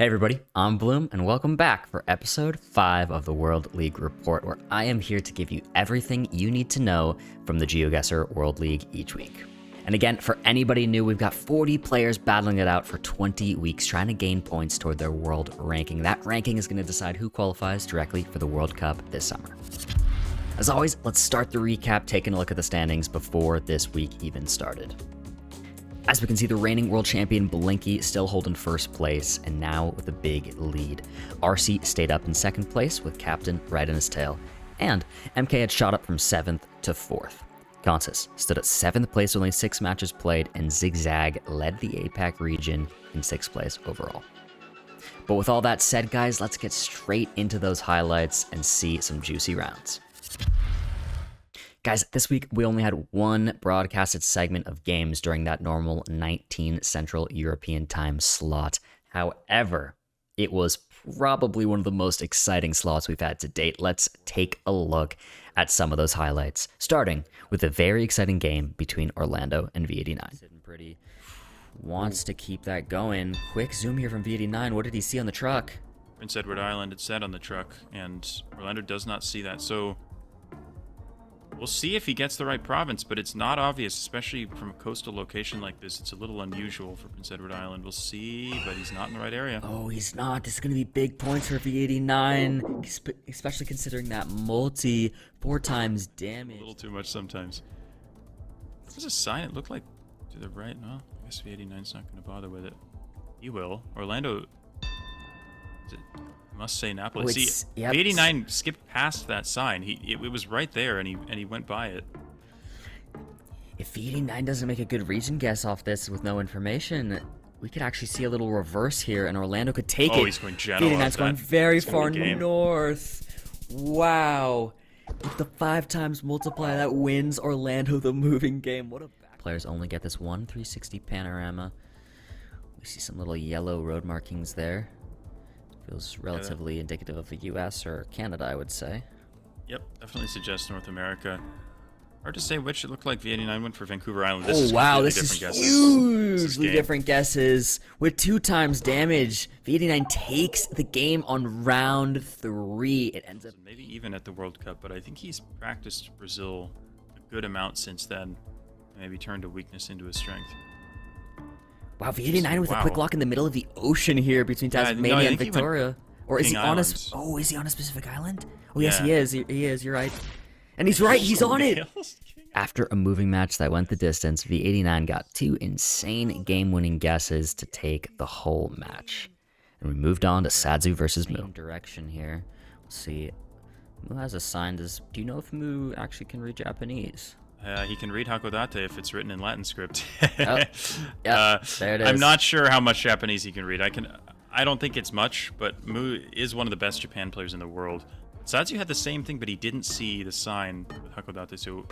Hey everybody, I'm Bloom, and welcome back for episode 5 of the World League Report, where I am here to give you everything you need to know from the GeoGuessr World League each week. And again, for anybody new, we've got 40 players battling it out for 20 weeks, trying to gain points toward their world ranking. That ranking is going to decide who qualifies directly for the World Cup this summer. As always, let's start the recap, taking a look at the standings before this week even started. As we can see, the reigning world champion Blinky still holding first place, and now with a big lead. RC stayed up in second place with Captain right in his tail, and MK had shot up from 7th to 4th. Gonsis stood at 7th place with only 6 matches played, and Zigzag led the APAC region in 6th place overall. But with all that said, guys, let's get straight into those highlights and see some juicy rounds. Guys, this week we only had one broadcasted segment of games during that normal 19 Central European time slot. However, it was probably one of the most exciting slots we've had to date. Let's take a look at some of those highlights, starting with a very exciting game between Orlando and V89. Sitting pretty, wants to keep that going. Quick zoom here from V89. What did he see on the truck? Prince Edward Island, it said on the truck, and Orlando does not see that. So we'll see if he gets the right province, but it's not obvious, especially from a coastal location like this. It's a little unusual for Prince Edward Island. We'll see, but he's not in the right area. Oh, he's not. This is going to be big points for V89, especially considering that multi 4 times damage. A little too much sometimes. There's a sign. It looked like to the right. No, I guess V89's not going to bother with it. He will. Orlando, must say Napoli. Oh, see, yep. V89 skipped past that sign. It was right there, and he went by it. If V89 doesn't make a good region guess off this with no information, we could actually see a little reverse here, and Orlando could take it. Oh, he's going Genoa. V89's going very far north. Wow. With the 5 times multiplier, that wins Orlando the moving game. What a players only get this one 360 panorama. We see some little yellow road markings there. Feels relatively indicative of the US or Canada, I would say. Yep, definitely suggests North America. Hard to say which. It looked like V89 went for Vancouver Island. This is wow, this is hugely guesses. Different guesses. With 2 times damage, V89 takes the game on round 3. It ends up maybe even at the World Cup, but I think he's practiced Brazil a good amount since then. Maybe turned a weakness into a strength. Wow, V89 with a quick lock in the middle of the ocean here between Tasmania and Victoria. Or is he on a... Oh, is he on a specific island? Oh, yes, he is. He is. You're right. And he's right. He's on it. After a moving match that went the distance, V89 got 2 insane game-winning guesses to take the whole match. And we moved on to Sadzu versus Mu. Direction here. Let's see. Mu has a sign. Do you know if Mu actually can read Japanese? He can read Hakodate if it's written in Latin script. There it is. I'm not sure how much Japanese he can read. I don't think it's much, but Mu is one of the best Japan players in the world. Satsu had the same thing, but he didn't see the sign with Hakodate, so...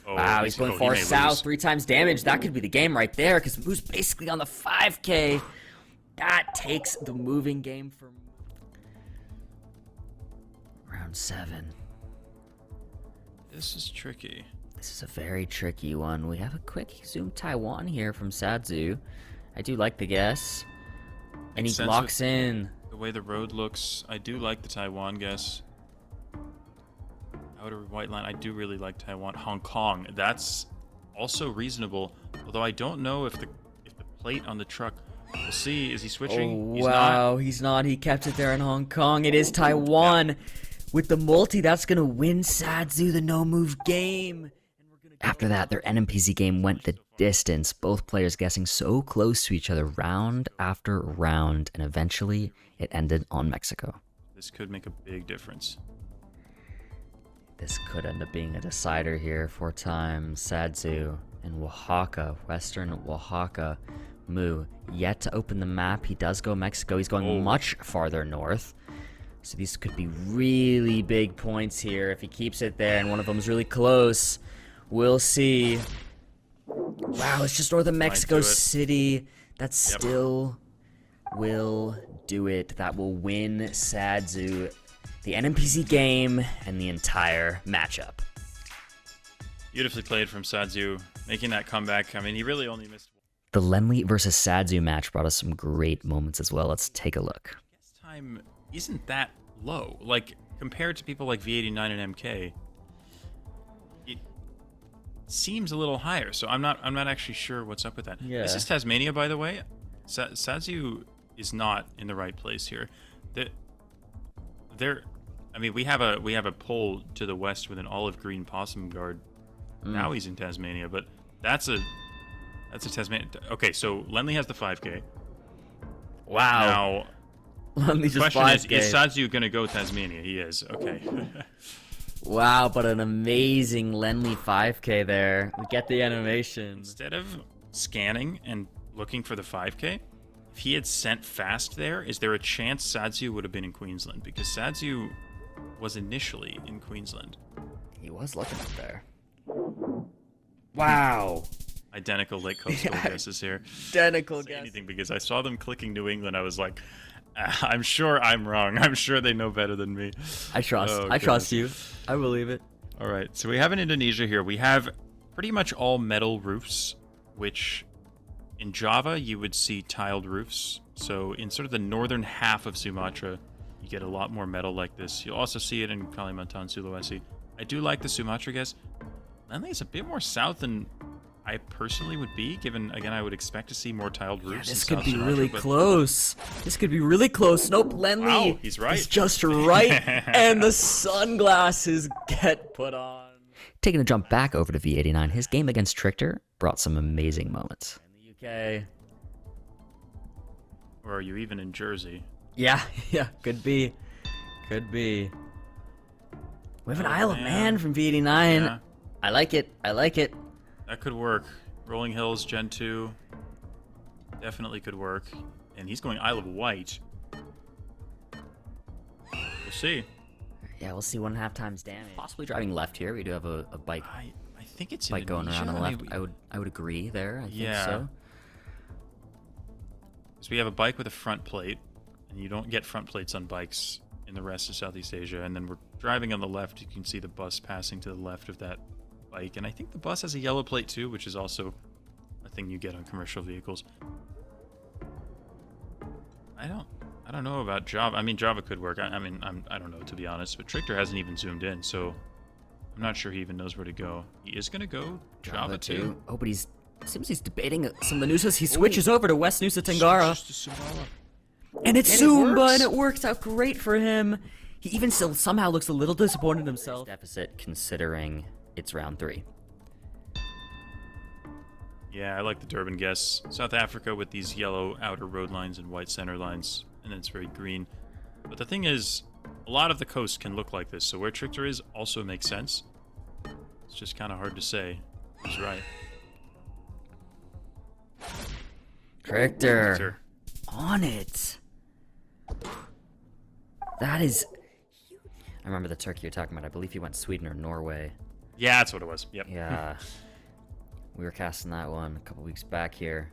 Oh, wow, he's going far south, 3 times damage. That could be the game right there, because Mu's basically on the 5K. That takes the moving game for round 7. This is tricky. This is a very tricky one. We have a quick zoom Taiwan here from Sadzu. I do like the guess. And he locks in. The way the road looks, I do like the Taiwan guess. Outer white line, I do really like Taiwan. Hong Kong, that's also reasonable. Although I don't know if the plate on the truck. We'll see. Is he switching? Oh, wow, he's not. He kept it there in Hong Kong. It is Taiwan. Yeah. With the multi, that's going to win Sadzu the no-move game. After that, their NMPZ game went the distance, both players guessing so close to each other round after round, and eventually it ended on Mexico. This could make a big difference. This could end up being a decider here. 4 times Sadzu in Oaxaca, western Oaxaca. Mu yet to open the map. He does go Mexico. He's going much farther north. So these could be really big points here if he keeps it there, and one of them is really close. We'll see. Wow, it's just north of Mexico City. That still will do it. That will win Sadzu the NMPZ game and the entire matchup. Beautifully played from Sadzu, making that comeback. I mean, he really only missed The Lenli versus Sadzu match brought us some great moments as well. Let's take a look. Guess time isn't that low. Like, compared to people like V89 and MK, it seems a little higher. So I'm not actually sure what's up with that. Yeah. This is Tasmania, by the way. Sadzu is not in the right place here. I mean, we have a pole to the west with an olive green possum guard. Now he's in Tasmania, but that's a Tasmania. Okay, so Lenli has the 5K. Wow. Now, Lenli's the just question 5K. is Sadzu gonna go Tasmania? He is. Okay. Wow, but an amazing Lenli 5K there. We get the animation. Instead of scanning and looking for the 5K, if he had sent fast there, is there a chance Sadzu would have been in Queensland? Because Sadzu was initially in Queensland. He was looking up there. Wow. Identical Lake Coastal guesses here. Identical Say guess. anything because I saw them clicking New England. I was like, I'm sure I'm wrong. I'm sure they know better than me. I trust. Oh, I trust goodness. you. I believe it. All right, so we have in Indonesia here. We have pretty much all metal roofs, which in Java you would see tiled roofs. So in sort of the northern half of Sumatra, you get a lot more metal like this. You'll also see it in Kalimantan, Sulawesi. I do like the Sumatra guess. Lenli is a bit more south than I personally would be, given, again, I would expect to see more tiled roofs. This in could South be Sumatra, really but- close. This could be really close. Nope, Lenli Wow, he's right. is just right. And the sunglasses get put on. Taking a jump back over to V89, his game against Trichter brought some amazing moments. In the UK. Or are you even in Jersey? Yeah, could be. Could be. We have an Isle of Man from V89. Yeah. I like it. That could work. Rolling Hills, Gen 2. Definitely could work. And he's going Isle of Wight. We'll see. Yeah, we'll see 1.5 times damage. Possibly driving left here. We do have a bike I think it's going around on the Indonesia. left. I mean, I would agree there. I Yeah. think so. so we have a bike with a front plate, and you don't get front plates on bikes in the rest of Southeast Asia. And then we're driving on the left. You can see the bus passing to the left of that bike, and I think the bus has a yellow plate too, which is also a thing you get on commercial vehicles. I don't know about Java. I mean, Java could work. I don't know, to be honest, but Trichter hasn't even zoomed in, so I'm not sure he even knows where to go. He is gonna go Java too. Oh, but seems he's debating some of the Nusas. He switches over to West Nusa Tenggara. Switches to Sumbawa. And it's And it Sumba, works. and it works out great for him. He even still somehow looks a little disappointed in himself. Deficit considering it's round 3. Yeah, I like the Durban guess. South Africa with these yellow outer road lines and white center lines, and then it's very green. But the thing is, a lot of the coast can look like this, so where Trichter is also makes sense. It's just kind of hard to say who's right. Trichter. Trichter. On it. That is... I remember the turkey you're talking about. I believe he went Sweden or Norway. Yeah, that's what it was. Yep. Yeah. We were casting that one a couple weeks back here.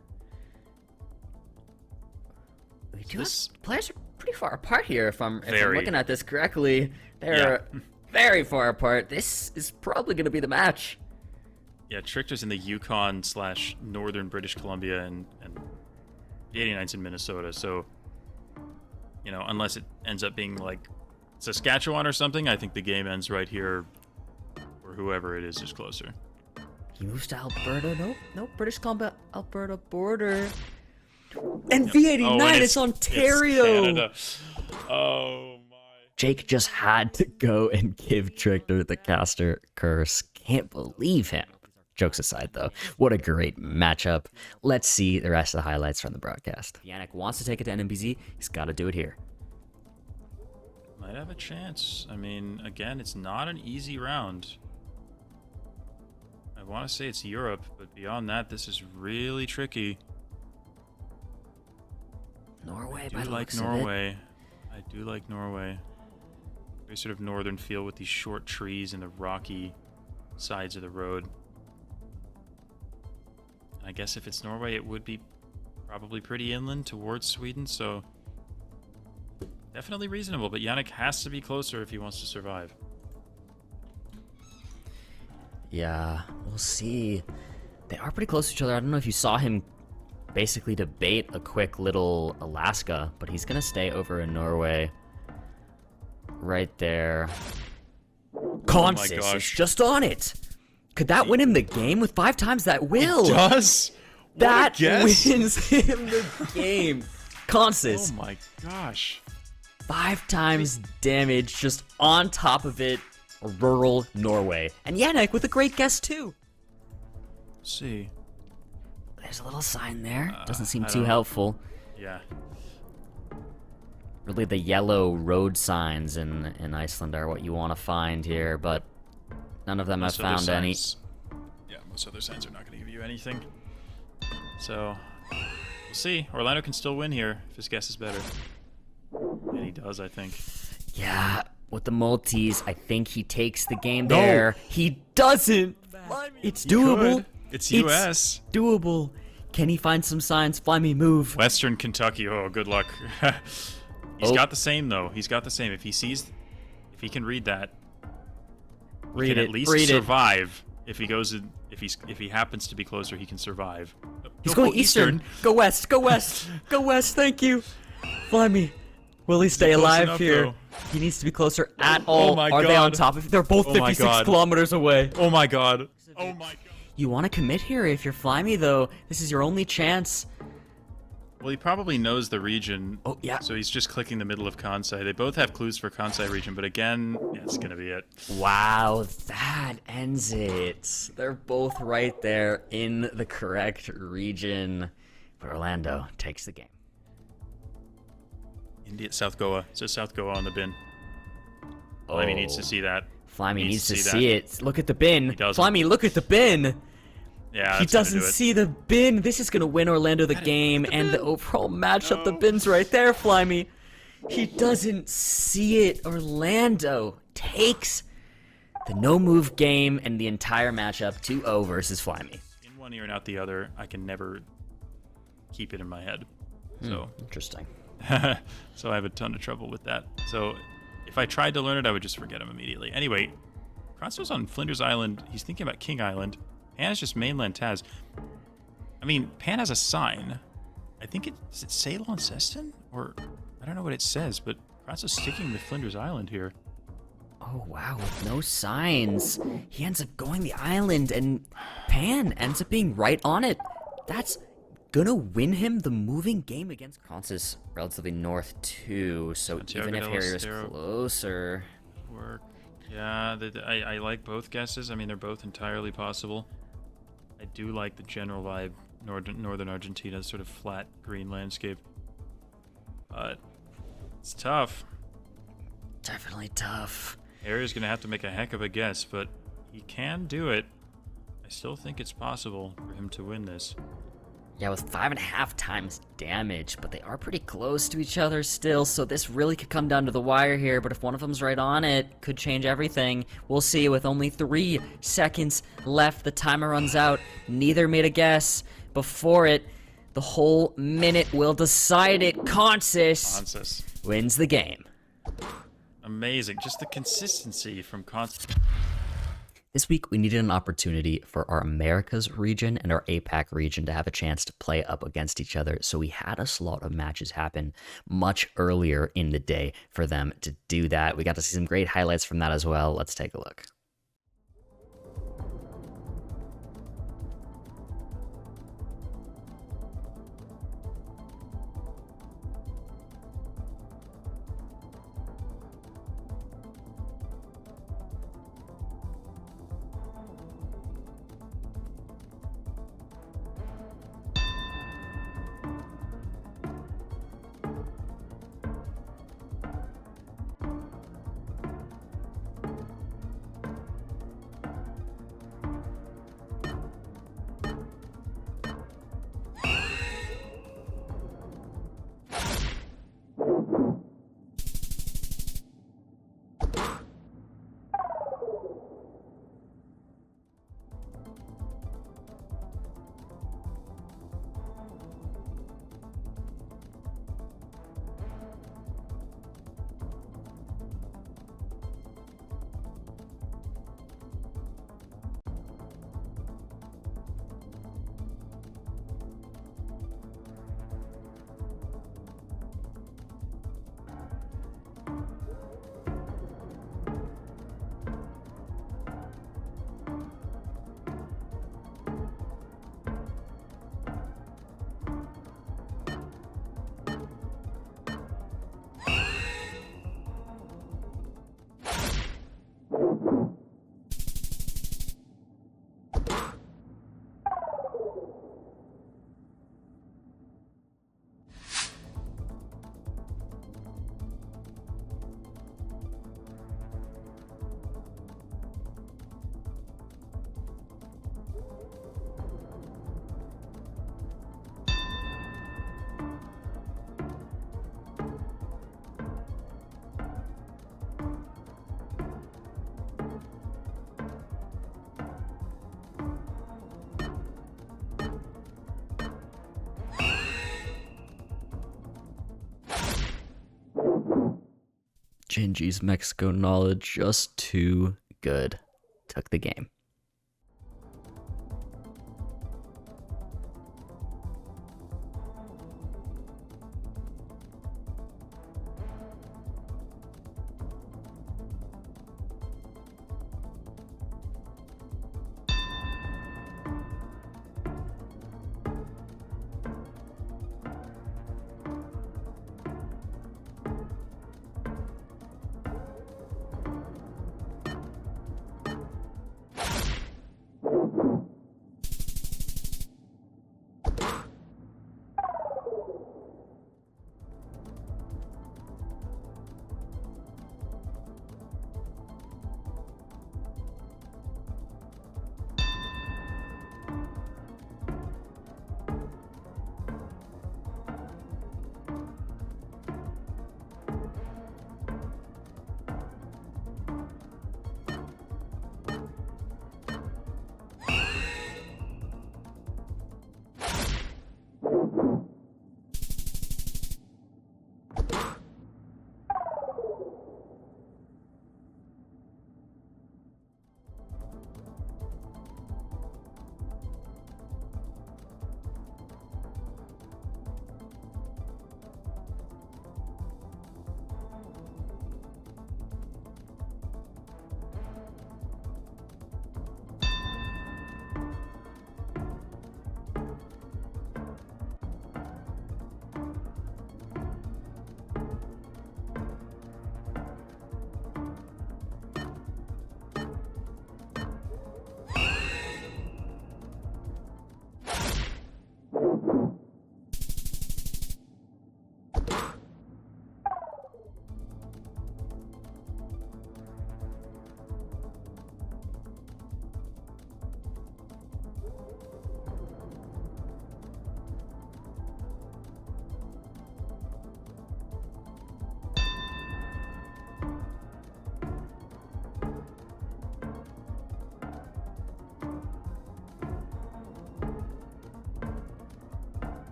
We do players are pretty far apart here, if I'm looking at this correctly. They're very far apart. This is probably going to be the match. Yeah, Trichter's in the Yukon/northern British Columbia, and the 89's in Minnesota. So, you know, unless it ends up being like Saskatchewan or something, I think the game ends right here, or whoever it is closer. He moves to Alberta. Nope. British Columbia, Alberta border. And V89, it's Ontario. It's Canada. Oh my. Jake just had to go and give Trichter the caster curse. Can't believe him. Jokes aside, though, what a great matchup. Let's see the rest of the highlights from the broadcast. Yannick wants to take it to NMBZ. He's got to do it here. Might have a chance. I mean, again, it's not an easy round. I want to say it's Europe, but beyond that, this is really tricky. Norway, I do by the like looks of Norway. I do like Norway. Very sort of northern feel with these short trees and the rocky sides of the road. And I guess if it's Norway, it would be probably pretty inland towards Sweden, so definitely reasonable, but Yannick has to be closer if he wants to survive. Yeah, we'll see. They are pretty close to each other. I don't know if you saw him basically to bait a quick little Alaska, but he's gonna stay over in Norway. Right there. Consis is just on it. Could that win him the game with 5 times that will? It does. That wins him the game. Consis. Oh my gosh. 5 times damage just on top of it. Rural Norway. And Yannick with a great guess too. Let's see. There's a little sign there. Doesn't seem too helpful. Yeah. Really the yellow road signs in Iceland are what you want to find here, but none of them have found any. Yeah, most other signs are not going to give you anything. So, we'll see. Orlando can still win here if his guess is better. And he does, I think. Yeah, with the multis, I think he takes the game there. He doesn't! It's doable. It's US. It's doable. Can he find some signs? Fly me, move. Western Kentucky. Oh, good luck. He's got the same, though. He's got the same. If he can read that, he can at least survive. If he goes, if he happens to be closer, he can survive. He's going eastern. Go west. Go west. Go west. Thank you. Fly me. Will he stay alive here? Though? He needs to be closer at all. Oh my God. Are they on top of? They're both 56 kilometers away. Oh my God. Oh my God. You want to commit here if you're Fly Me, though. This is your only chance. Well, he probably knows the region. Oh, yeah. So he's just clicking the middle of Kansai. They both have clues for Kansai region, but again, yeah, it's going to be it. Wow, that ends it. They're both right there in the correct region. But Orlando takes the game. India, South Goa. It says South Goa on the bin. Fly needs to see that. Fly Me needs to see it. Look at the bin. Fly Me, look at the bin. Yeah, he doesn't see the bin. This is going to win Orlando the game and the overall matchup. The bin's right there, Fly Me. He doesn't see it. Orlando takes the no-move game and the entire matchup 2-0 versus Fly Me. In one ear and out the other, I can never keep it in my head. So interesting. So I have a ton of trouble with that. So if I tried to learn it, I would just forget him immediately. Anyway, Kronsto's on Flinders Island. He's thinking about King Island. Pan is just mainland Taz. I mean, Pan has a sign. I think is it Ceylon Ceston? Or, I don't know what it says, but Kronsto's sticking with Flinders Island here. Oh, wow, with no signs. He ends up going the island, and Pan ends up being right on it. That's gonna win him the moving game against Consis, relatively north too, so even if Harrier is closer. Work. Yeah, I like both guesses. I mean, they're both entirely possible. I do like the general vibe, northern Argentina, sort of flat green landscape. But it's tough. Definitely tough. Harrier's gonna have to make a heck of a guess, but he can do it. I still think it's possible for him to win this. Yeah, with 5.5 times damage, but they are pretty close to each other still, so this really could come down to the wire here, but if one of them's right on it, could change everything. We'll see. With only 3 seconds left, the timer runs out. Neither made a guess before it. The whole minute will decide it. Consis wins the game. Amazing. Just the consistency from Consis. This week, we needed an opportunity for our Americas region and our APAC region to have a chance to play up against each other, so we had a slot of matches happen much earlier in the day for them to do that. We got to see some great highlights from that as well. Let's take a look. Gingy's Mexico knowledge, just too good. Took the game.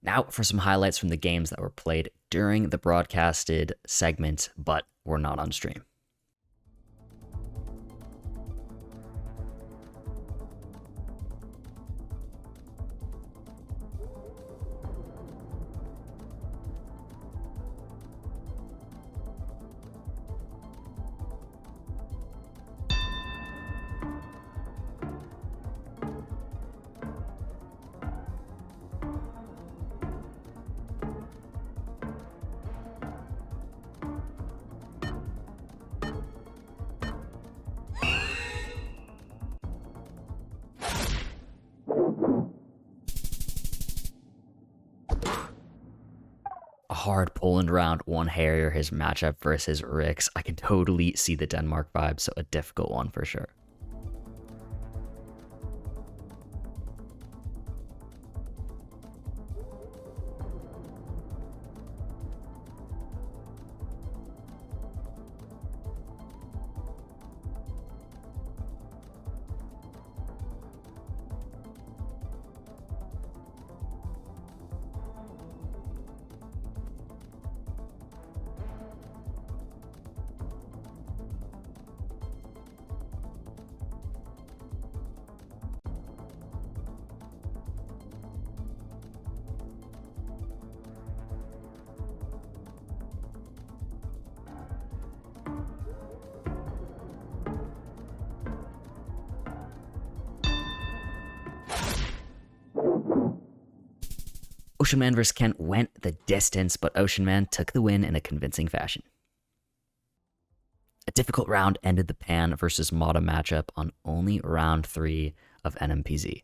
Now for some highlights from the games that were played during the broadcasted segment, but were not on stream. A hard Poland round, one Harrier, his matchup versus Rix. I can totally see the Denmark vibe, so a difficult one for sure. Ocean Man vs. Kent went the distance, but Ocean Man took the win in a convincing fashion. A difficult round ended the Pan versus Mata matchup on only round 3 of NMPZ.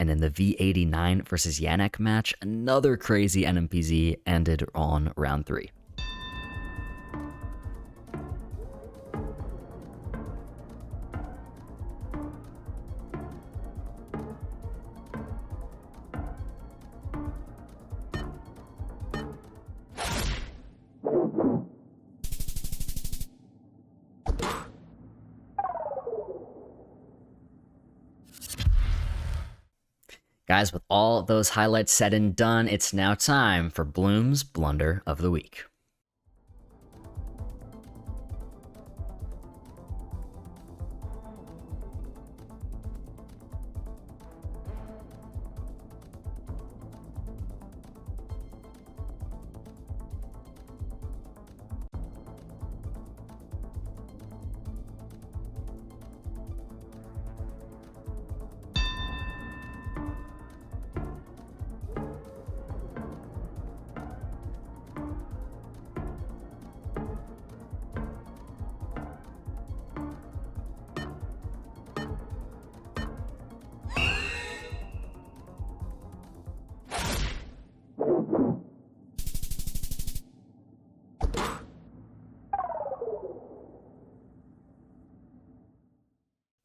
And in the V89 versus Yannick match, another crazy NMPZ ended on round 3. Guys, with all those highlights said and done, it's now time for Bloom's Blunder of the Week.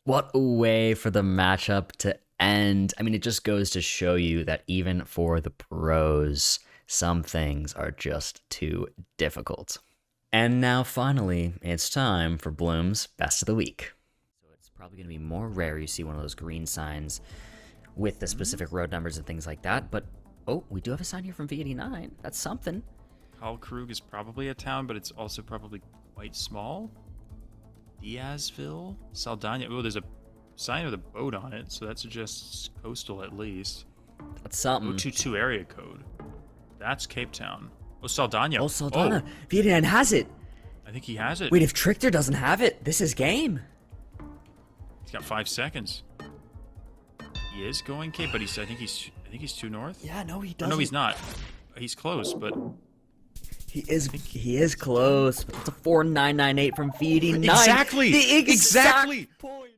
What a way for the matchup to end. I mean, it just goes to show you that even for the pros, some things are just too difficult. And now finally, it's time for Bloom's Best of the Week. So it's probably going to be more rare you see one of those green signs with the specific road numbers and things like that. But, oh, we do have a sign here from V89. That's something. Hallkrug is probably a town, but it's also probably quite small. Diazville? Saldana. Oh, there's a sign with a boat on it, so that suggests coastal at least. That's something. 022 area code. That's Cape Town. Oh, Saldana. Oh, Saldana. V89 has it. I think he has it. Wait, if Trickster doesn't have it, this is game. He's got 5 seconds. He is going Cape, but I think he's too north. Yeah, no, he Oh, doesn't. no, he's not. He's close, but He is close, but it's a 4998 from V89. Exactly! The Exactly! point.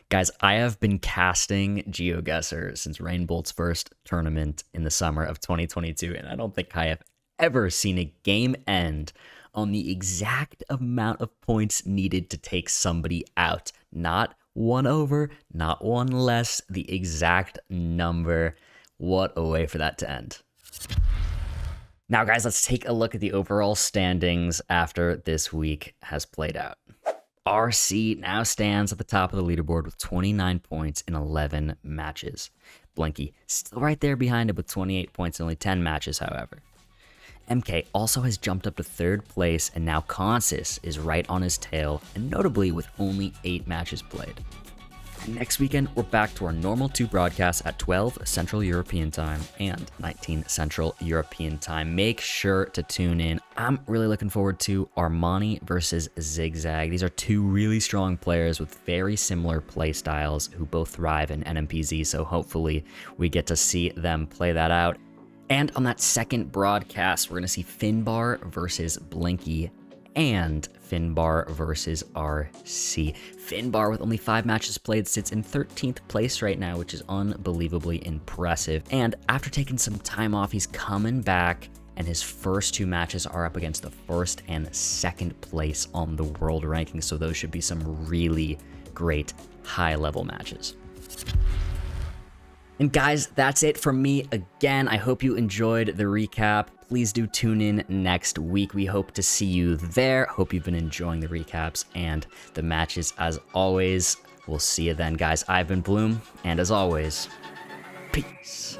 Guys, I have been casting GeoGuessr since Rainbolt's first tournament in the summer of 2022, and I don't think I have ever seen a game end on the exact amount of points needed to take somebody out. Not one over, not one less, the exact number. What a way for that to end. Now, guys, let's take a look at the overall standings after this week has played out. RC now stands at the top of the leaderboard with 29 points in 11 matches. Blinky still right there behind it with 28 points in only 10 matches, however. MK also has jumped up to 3rd place, and now Consis is right on his tail, and notably with only 8 matches played. Next weekend, we're back to our normal 2 broadcasts at 12 Central European Time and 19 Central European Time. Make sure to tune in. I'm really looking forward to Armani versus Zigzag. These are 2 really strong players with very similar play styles who both thrive in NMPZ, so hopefully we get to see them play that out. And on that second broadcast, we're going to see Finbar versus Blinky and Finbar versus RC. Finbar, with only 5 matches played, sits in 13th place right now, which is unbelievably impressive. And after taking some time off, he's coming back, and his first 2 matches are up against the 1st and 2nd place on the world ranking, so those should be some really great high-level matches. And guys, that's it from me again. I hope you enjoyed the recap. Please do tune in next week. We hope to see you there. Hope you've been enjoying the recaps and the matches as always. We'll see you then, guys. I've been Bloom, and as always, peace.